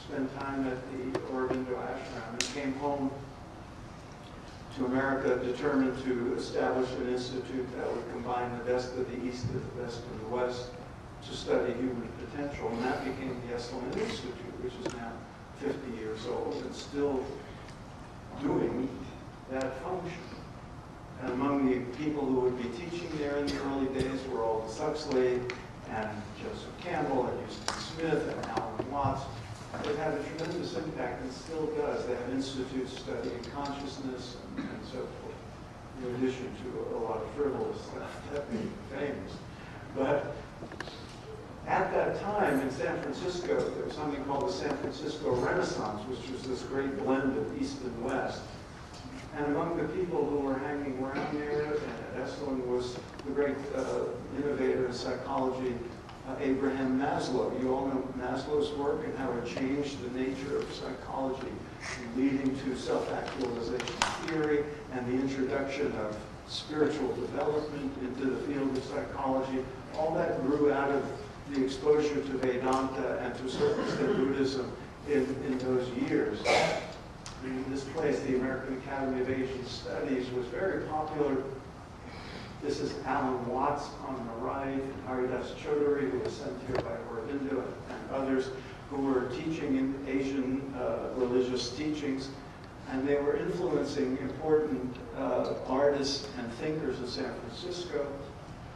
spend time at the Aurobindo ashram and came home to America determined to establish an institute that would combine the best of the East, the best of the West, to study human potential. And that became the Esalen Institute, which is now 50 years old and still doing that function. And among the people who would be teaching there in the early days were Aldous Huxley and Joseph Campbell and Houston Smith and Alan Watts. It had a tremendous impact and still does. They have institutes studying consciousness and so forth, in addition to a lot of frivolous stuff that made them famous. But at that time in San Francisco, there was something called the San Francisco Renaissance, which was this great blend of East and West. And among the people who were hanging around there at Esalen was the great innovator in psychology, Abraham Maslow. You all know Maslow's work and how it changed the nature of psychology, leading to self-actualization theory and the introduction of spiritual development into the field of psychology. All that grew out of the exposure to Vedanta and to a certain extent Buddhism in those years. This place, the American Academy of Asian Studies, was very popular. This is Alan Watts on the right, and Haridas Chaudhuri, who was sent here by Aurobindo and others who were teaching in Asian religious teachings. And they were influencing important artists and thinkers in San Francisco.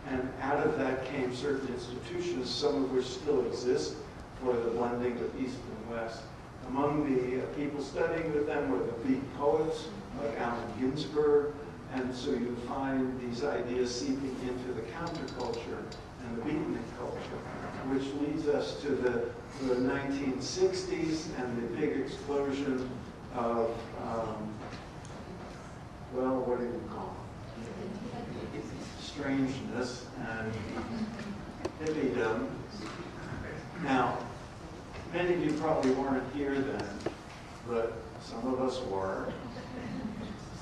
And out of that came certain institutions, some of which still exist for the blending of East and West. Among the people studying with them were the beat poets, like Allen Ginsberg, and so you find these ideas seeping into the counterculture and the beatnik culture, which leads us to the 1960s and the big explosion of, well, what do you call it? Strangeness and hippiedom. Now, many of you probably weren't here then, but some of us were.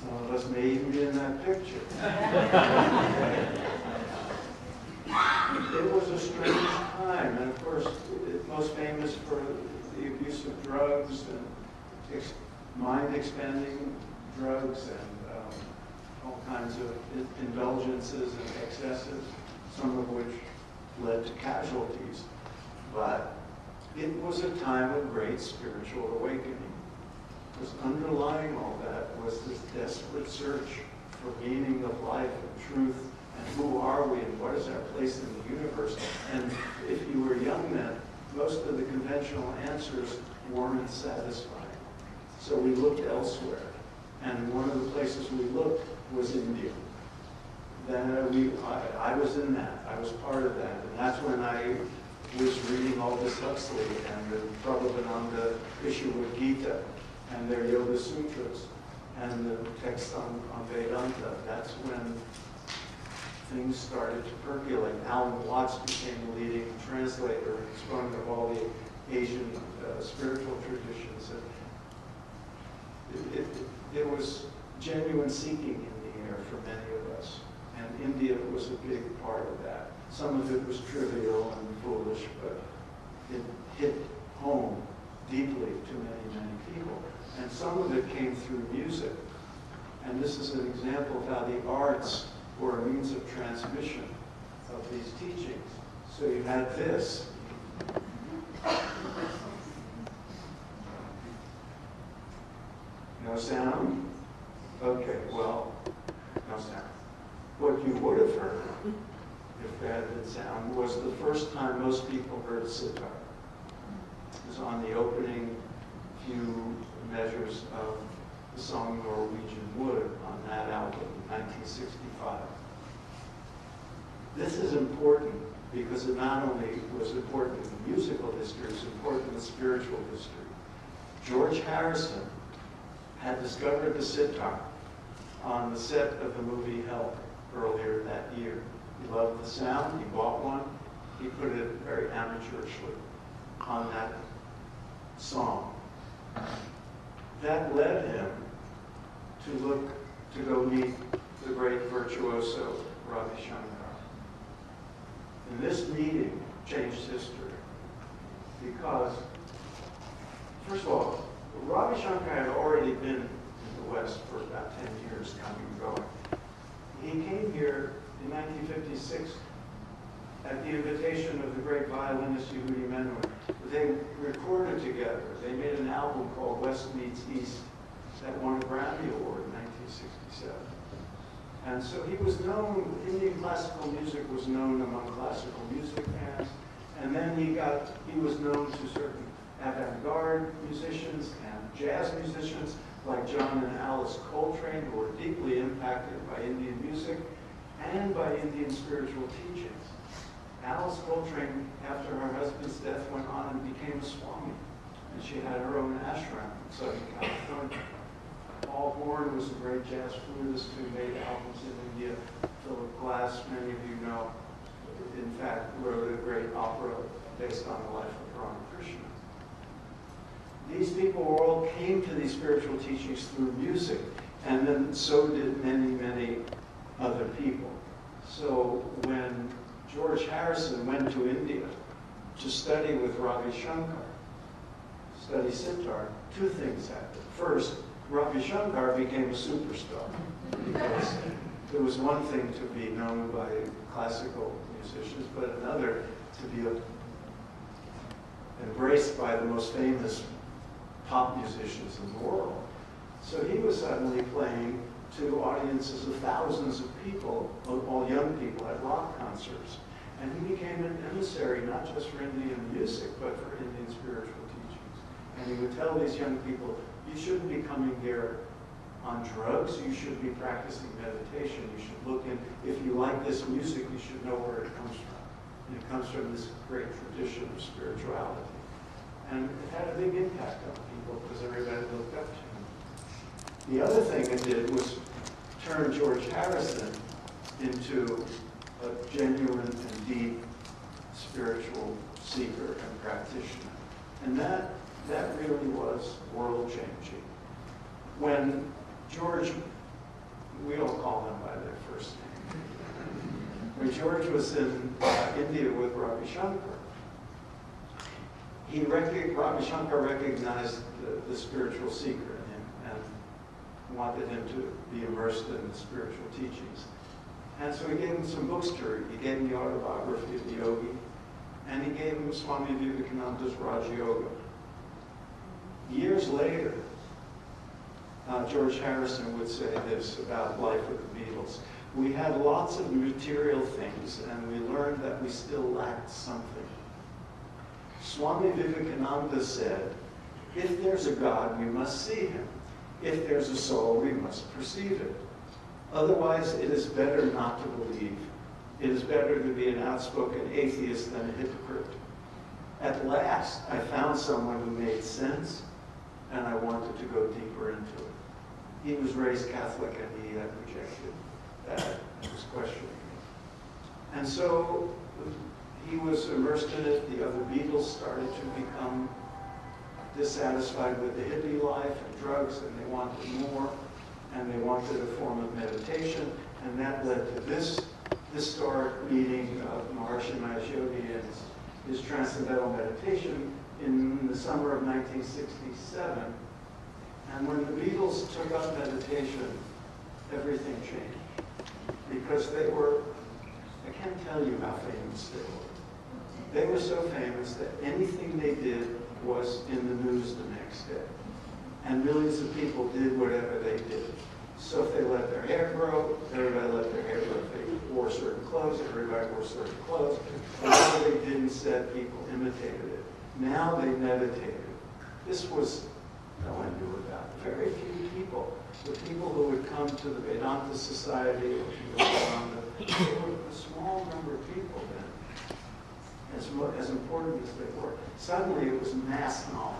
Some of us may even be in that picture. It was a strange time, and of course, most famous for the abuse of drugs and mind-expanding drugs and all kinds of indulgences and excesses, some of which led to casualties. But it was a time of great spiritual awakening. Because underlying all that was this desperate search for meaning of life and truth, and who are we and what is our place in the universe. And if you were young then, most of the conventional answers weren't satisfying. So we looked elsewhere. And one of the places we looked was India. Then I was in that. I was part of that. And that's when I was reading Aldous Huxley and the Prabhupada Ishwar Gita and their Yoga Sutras and the text on Vedanta. That's when things started to percolate. Alan Watts became the leading translator and exponent of all the Asian spiritual traditions. And it was genuine seeking in the air for many of us. And India was a big part of that. Some of it was trivial and foolish, but it hit home deeply to many, many people. And some of it came through music. And this is an example of how the arts were a means of transmission of these teachings. So you had this. No sound? Okay, well, no sound. What you would have heard, if there had been sound, was the first time most people heard sitar. It was on the opening few measures of the song Norwegian Wood on that album, 1965. This is important because it not only was important in musical history, it's important in spiritual history. George Harrison had discovered the sitar on the set of the movie Help earlier that year. He loved the sound, he bought one, he put it very amateurishly on that song. That led him to go meet the great virtuoso Ravi Shankar. And this meeting changed history because first of all, Ravi Shankar had already been in the West for about 10 years, coming and going. He came here in 1956 at the invitation of the great violinist Yehudi Menuhin. They recorded together. They made an album called West Meets East that won a Grammy Award in 1967. And so he was known, Indian classical music was known among classical music fans. And then he was known to certain avant-garde musicians and jazz musicians like John and Alice Coltrane, who were deeply impacted by Indian music and by Indian spiritual teachings. Alice Coltrane, after her husband's death, went on and became a Swami, and she had her own ashram in Southern California. Paul Horn was a great jazz flutist who made albums in India. Philip Glass, many of you know, in fact, wrote a great opera based on the life of Ramakrishna. These people all came to these spiritual teachings through music, and then so did many, many other people. So when George Harrison went to India to study with Ravi Shankar, study sitar, two things happened. First, Ravi Shankar became a superstar because it was one thing to be known by classical musicians, but another to be embraced by the most famous pop musicians in the world. So he was suddenly playing to audiences of thousands of people, all young people, at rock concerts. And he became an emissary not just for Indian music, but for Indian spiritual teachings. And he would tell these young people, you shouldn't be coming here on drugs, you should be practicing meditation, you should look in, if you like this music, you should know where it comes from. And it comes from this great tradition of spirituality. And it had a big impact on people because everybody looked up to him. The other thing it did was turn George Harrison into a genuine and deep spiritual seeker and practitioner. And that really was world-changing. When George, we all call them by their first name, when George was in India with Ravi Shankar, Ravi Shankar recognized the spiritual seeker in him and wanted him to be immersed in the spiritual teachings. And so he gave him some books to read. He gave him the autobiography of the yogi, and he gave him Swami Vivekananda's Raj Yoga. Years later, George Harrison would say this about life with the Beatles. We had lots of material things, and we learned that we still lacked something. Swami Vivekananda said, if there's a God, we must see him. If there's a soul, we must perceive it. Otherwise, it is better not to believe. It is better to be an outspoken atheist than a hypocrite. At last, I found someone who made sense, and I wanted to go deeper into it. He was raised Catholic, and he had rejected that and was questioning it. And so he was immersed in it. The other Beatles started to become dissatisfied with the hippie life and drugs, and they wanted more, and they wanted a form of meditation, and that led to this historic meeting of Maharishi Mahesh Yogi and his transcendental meditation in the summer of 1967. And when the Beatles took up meditation, everything changed. Because they were, I can't tell you how famous they were. They were so famous that anything they did was in the news the next day. And millions of people did whatever they did. So if they let their hair grow, everybody let their hair grow. If they wore certain clothes, everybody wore certain clothes. Whatever they did and said, people imitated it. Now they meditated. This was, no one knew about it. Very few people. The people who would come to the Vedanta Society or to the Vedanta, they were a small number of people then. As important as they were. Suddenly it was mass knowledge.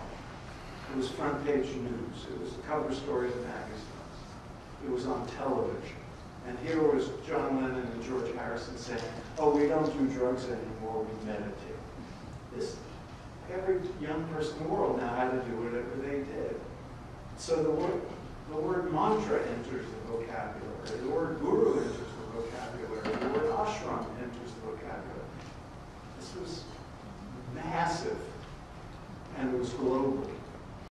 It was front page news. It was the cover story of magazines. It was on television. And here was John Lennon and George Harrison saying, oh, we don't do drugs anymore, we meditate. Every young person in the world now had to do whatever they did. So the word mantra enters the vocabulary. The word guru enters the vocabulary. The word ashram enters the vocabulary. This was massive, and it was global.